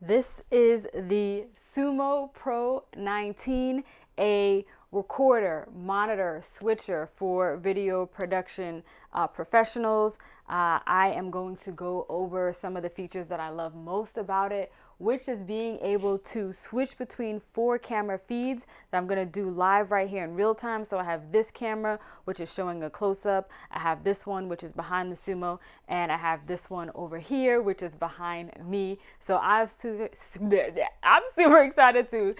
This is the Sumo Pro 19, a recorder, monitor, switcher for video production professionals. I am going to go over some of the features that I love most about it, which is being able to switch between 4 camera feeds that I'm going to do live right here in real time. So I have this camera, which is showing a close-up. I have this one, which is behind the Sumo, and I have this one over here, which is behind me. So I'm super excited to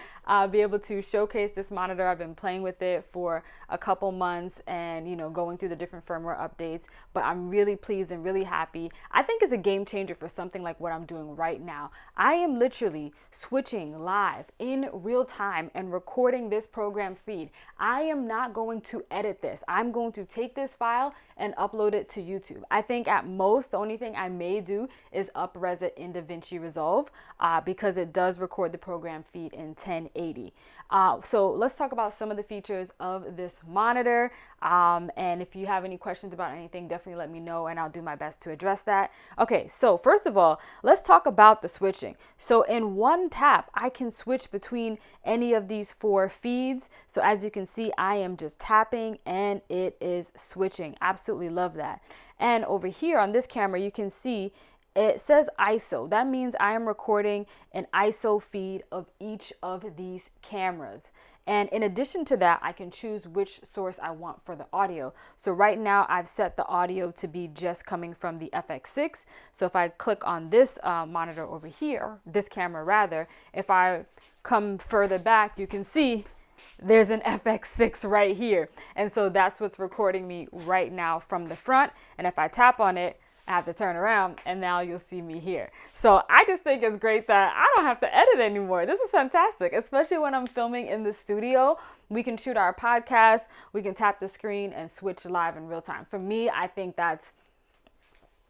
be able to showcase this monitor. I've been playing with it for a couple months and, going through the different firmware updates, but I'm really pleased and really happy. I think it's a game changer for something like what I'm doing right now. I am literally switching live in real time and recording this program feed. I am not going to edit this. I'm going to take this file and upload it to YouTube. I think at most, the only thing I may do is up-res it in DaVinci Resolve because it does record the program feed in 1080. So let's talk about some of the features of this monitor. And if you have any questions about anything, definitely let me know and I'll do my best to address that. Okay, so first of all, let's talk about the switching. So in one tap, I can switch between any of these 4 feeds. So as you can see, I am just tapping and it is switching. Absolutely love that. And over here on this camera, you can see it says ISO. That means I am recording an ISO feed of each of these cameras. And in addition to that, I can choose which source I want for the audio. So right now I've set the audio to be just coming from the FX6. So if I click on this monitor over here, this camera rather, if I come further back, you can see there's an FX6 right here. And so that's what's recording me right now from the front. And if I tap on it, I have to turn around and now you'll see me here. So I just think it's great that I don't have to edit anymore. This is fantastic, especially when I'm filming in the studio. We can shoot our podcast, we can tap the screen and switch live in real time. For me, I think that's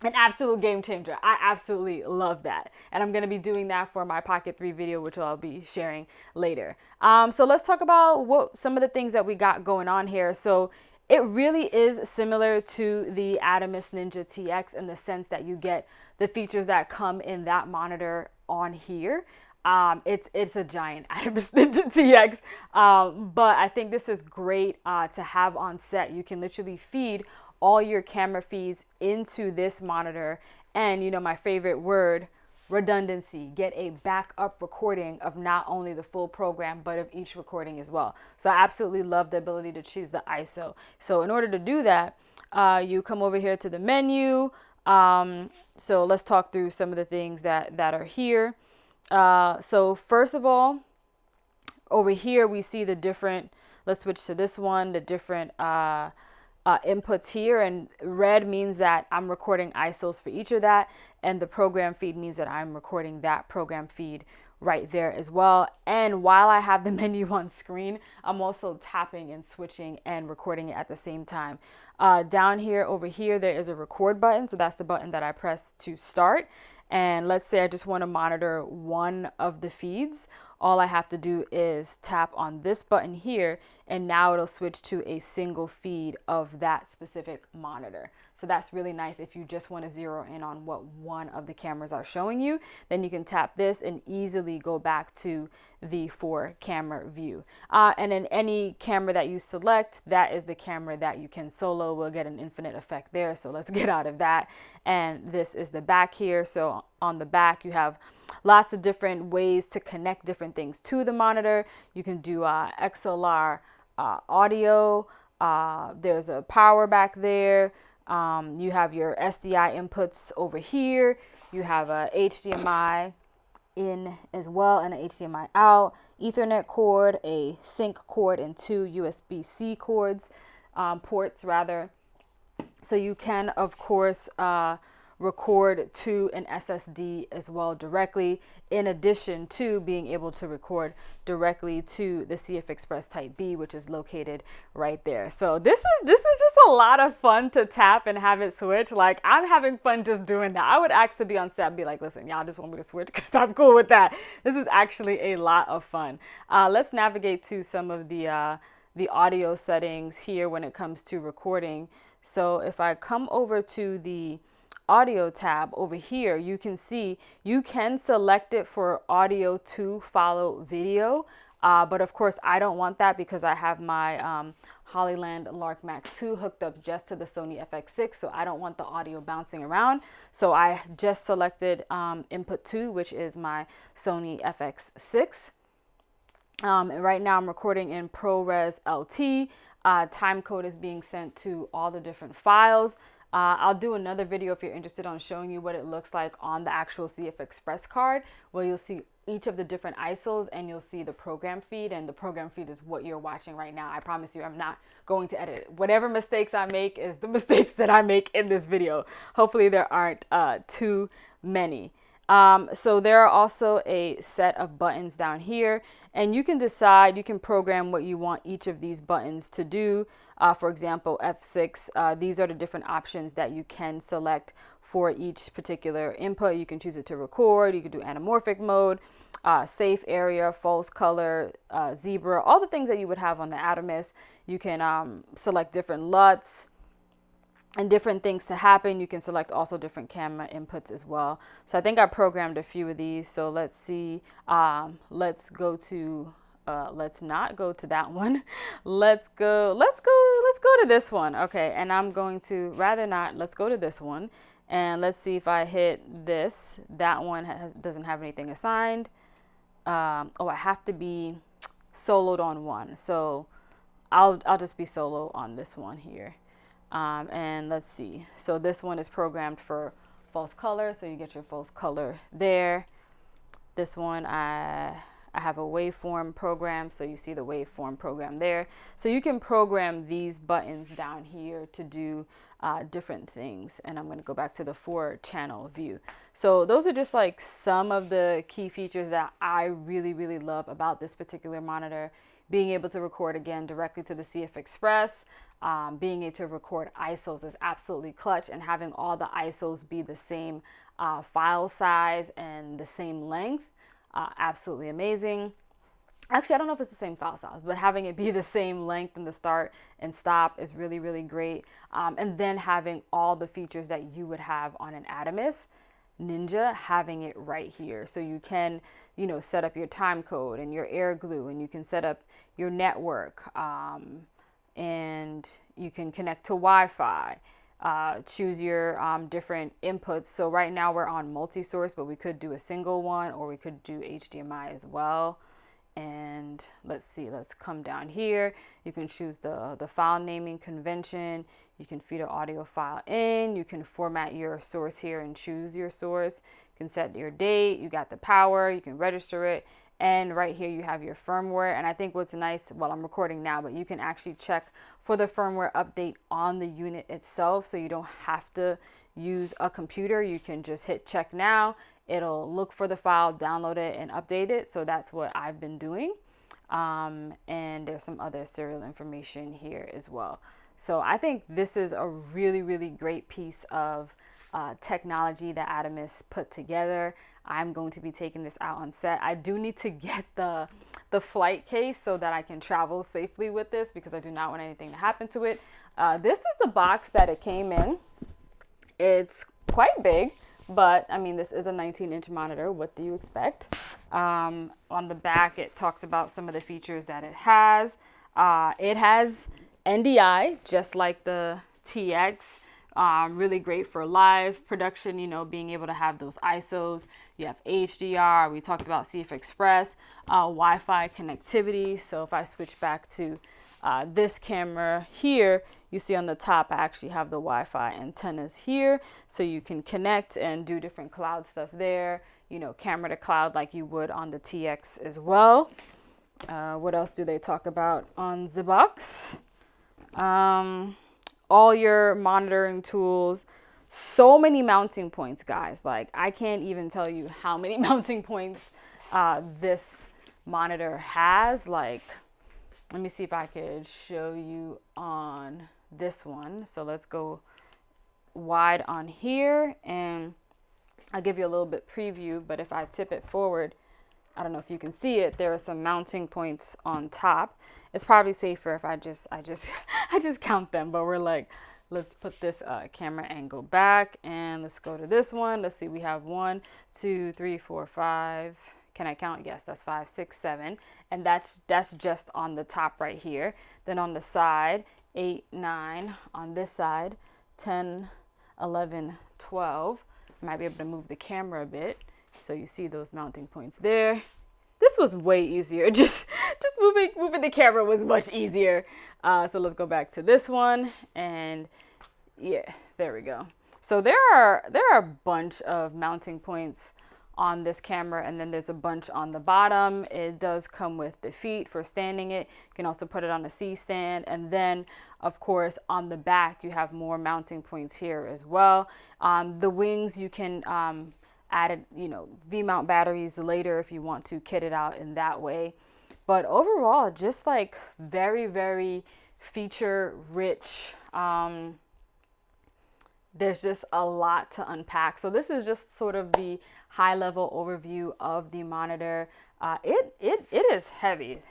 an absolute game changer. I absolutely love that. And I'm going to be doing that for my Pocket 3 video, which I'll be sharing later. So let's talk about some of the things that we got going on here. So it really is similar to the Atomos Ninja TX in the sense that you get the features that come in that monitor on here. It's a giant Atomos Ninja TX, but I think this is great to have on set. You can literally feed all your camera feeds into this monitor, and my favorite word, redundancy. Get a backup recording of not only the full program, but of each recording as well. So I absolutely love the ability to choose the ISO. So in order to do that, you come over here to the menu. So let's talk through some of the things that are here. So first of all, over here, we see the different, let's switch to this one, the different inputs here, and red means that I'm recording ISOs for each of that, and the program feed means that I'm recording that program feed right there as well. And while I have the menu on screen, I'm also tapping and switching and recording it at the same time. Down here, over here, there is a record button. So that's the button that I press to start. And let's say I just want to monitor one of the feeds. All I have to do is tap on this button here, and now it'll switch to a single feed of that specific monitor. So that's really nice. If you just want to zero in on what one of the cameras are showing you, then you can tap this and easily go back to the 4 camera view. And in any camera that you select, that is the camera that you can solo. We'll get an infinite effect there. So let's get out of that. And this is the back here. So on the back, you have lots of different ways to connect different things to the monitor. You can do XLR audio. There's a power back there. You have your SDI inputs over here. You have a HDMI in as well and an HDMI out, Ethernet cord, a sync cord, and 2 USB-C ports rather. So you can, of course, record to an SSD as well directly, in addition to being able to record directly to the CF Express Type B, which is located right there. So this is just a lot of fun to tap and have it switch. Like, I'm having fun just doing that. I would actually be on set and be like, listen, y'all just want me to switch because I'm cool with that. This is actually a lot of fun. Let's navigate to some of the audio settings here when it comes to recording. So if I come over to the audio tab over here, you can see you can select it for audio to follow video. But of course, I don't want that because I have my Hollyland Lark Max 2 hooked up just to the Sony FX6. So I don't want the audio bouncing around. So I just selected input 2, which is my Sony FX6. And right now I'm recording in ProRes LT. Time code is being sent to all the different files. I'll do another video if you're interested on showing you what it looks like on the actual CF Express card, where you'll see each of the different ISOs and you'll see the program feed, and the program feed is what you're watching right now. I promise you I'm not going to edit it. Whatever mistakes I make is the mistakes that I make in this video. Hopefully there aren't too many. So there are also a set of buttons down here, and you can decide, you can program what you want each of these buttons to do. For example, F6, these are the different options that you can select for each particular input. You can choose it to record, you can do anamorphic mode, safe area, false color, zebra, all the things that you would have on the Atomos. You can select different LUTs and different things to happen. You can select also different camera inputs as well. So I think I programmed a few of these. So let's see, let's not go to that one. Let's go to this one. Okay. And I'm going to let's go to this one, and let's see if I hit this. That one doesn't have anything assigned. Oh, I have to be soloed on one. So I'll just be solo on this one here. And let's see. So this one is programmed for false color. So you get your false color there. This one, I have a waveform program. So you see the waveform program there. So you can program these buttons down here to do different things. And I'm going to go back to the 4-channel view. So those are just like some of the key features that I really, really love about this particular monitor. Being able to record again directly to the CF Express, being able to record ISOs is absolutely clutch, and having all the ISOs be the same file size and the same length, absolutely amazing. Actually, I don't know if it's the same file size, but having it be the same length in the start and stop is really, really great. And then having all the features that you would have on an Atomos Ninja, having it right here. So you can, you know, set up your time code and your air glue, and you can set up your network, and you can connect to Wi-Fi, choose your different inputs. So right now we're on multi-source, but we could do a single one, or we could do HDMI as well. And let's see, let's come down here. You can choose the file naming convention. You can feed an audio file in. You can format your source here and choose your source. You can set your date. You got the power. You can register it. And right here you have your firmware. And I think what's nice, well, I'm recording now, but you can actually check for the firmware update on the unit itself. So you don't have to use a computer. You can just hit check now. It'll look for the file, download it, and update it. So that's what I've been doing. And there's some other serial information here as well. So I think this is a really, really great piece of technology that Atomos put together. I'm going to be taking this out on set. I do need to get the flight case so that I can travel safely with this, because I do not want anything to happen to it. This is the box that it came in. It's quite big. But I mean, this is a 19-inch monitor. What do you expect? On the back, it talks about some of the features that it has. It has NDI, just like the TX. Really great for live production, you know, being able to have those ISOs. You have HDR. We talked about CF Express, Wi-Fi connectivity. So if I switch back to this camera here, you see on the top, I actually have the Wi-Fi antennas here, so you can connect and do different cloud stuff there, you know, camera to cloud like you would on the TX as well. What else do they talk about on the box? All your monitoring tools, so many mounting points, guys. Like, I can't even tell you how many mounting points this monitor has. Like, let me see if I could show you on this one. So let's go wide on here, and I'll give you a little bit preview, but if I tip it forward, I don't know if you can see it, there are some mounting points on top. It's probably safer if I just count them, but we're like let's put this camera angle back, and let's go to this one. Let's see, we have 1, 2, 3, 4, 5. Can I count? Yes, that's 5, 6, 7. And that's just on the top right here. Then on the side, 8, 9. On this side, 10, 11, 12. I might be able to move the camera a bit so you see those mounting points there. This was way easier. Just moving the camera was much easier. So let's go back to this one, and yeah, there we go. So there are a bunch of mounting points on this camera, and then there's a bunch on the bottom. It does come with the feet for standing it. You can also put it on a C stand, and then of course on the back you have more mounting points here as well. The wings, you can add, you know, V-mount batteries later if you want to kit it out in that way. But overall, just like very, very feature rich. There's just a lot to unpack. So this is just sort of the high level overview of the monitor. It is heavy.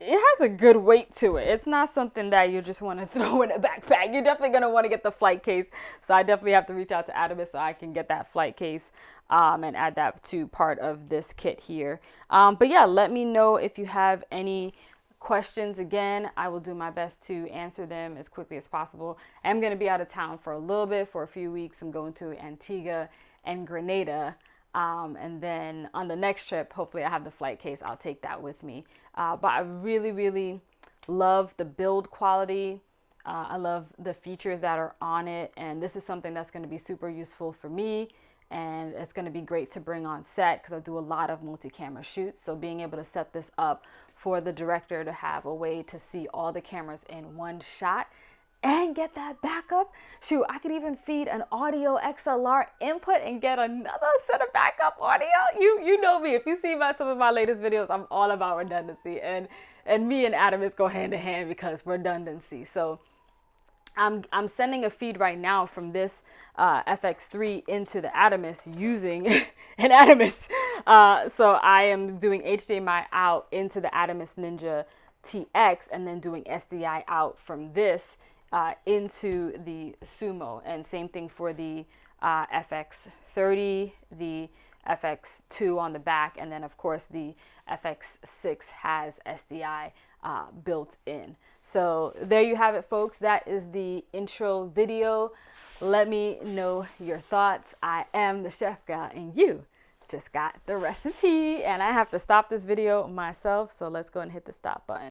It has a good weight to it. It's not something that you just want to throw in a backpack. You're definitely going to want to get the flight case. So I definitely have to reach out to Atomos so I can get that flight case and add that to part of this kit here. But yeah, let me know if you have any questions. Again, I will do my best to answer them as quickly as possible. I'm going to be out of town for a little bit, for a few weeks. I'm going to Antigua and Grenada. And then on the next trip, hopefully I have the flight case. I'll take that with me. But I really, really love the build quality. I love the features that are on it. And this is something that's going to be super useful for me. And it's going to be great to bring on set because I do a lot of multi-camera shoots. So being able to set this up for the director to have a way to see all the cameras in one shot and get that backup. Shoot, I could even feed an audio XLR input and get another set of backup audio. You know me. If you see some of my latest videos, I'm all about redundancy. And me and Atomos go hand in hand because redundancy. So I'm sending a feed right now from this FX3 into the Atomos using an Atomos. So I am doing HDMI out into the Atomos Ninja TX and then doing SDI out from this into the Sumo. And same thing for the FX30, the FX2 on the back, and then of course the FX6 has SDI built in. So there you have it, folks. That is the intro video. Let me know your thoughts. I am the Chef Gal, and you just got the recipe. And I have to stop this video myself, so let's go and hit the stop button.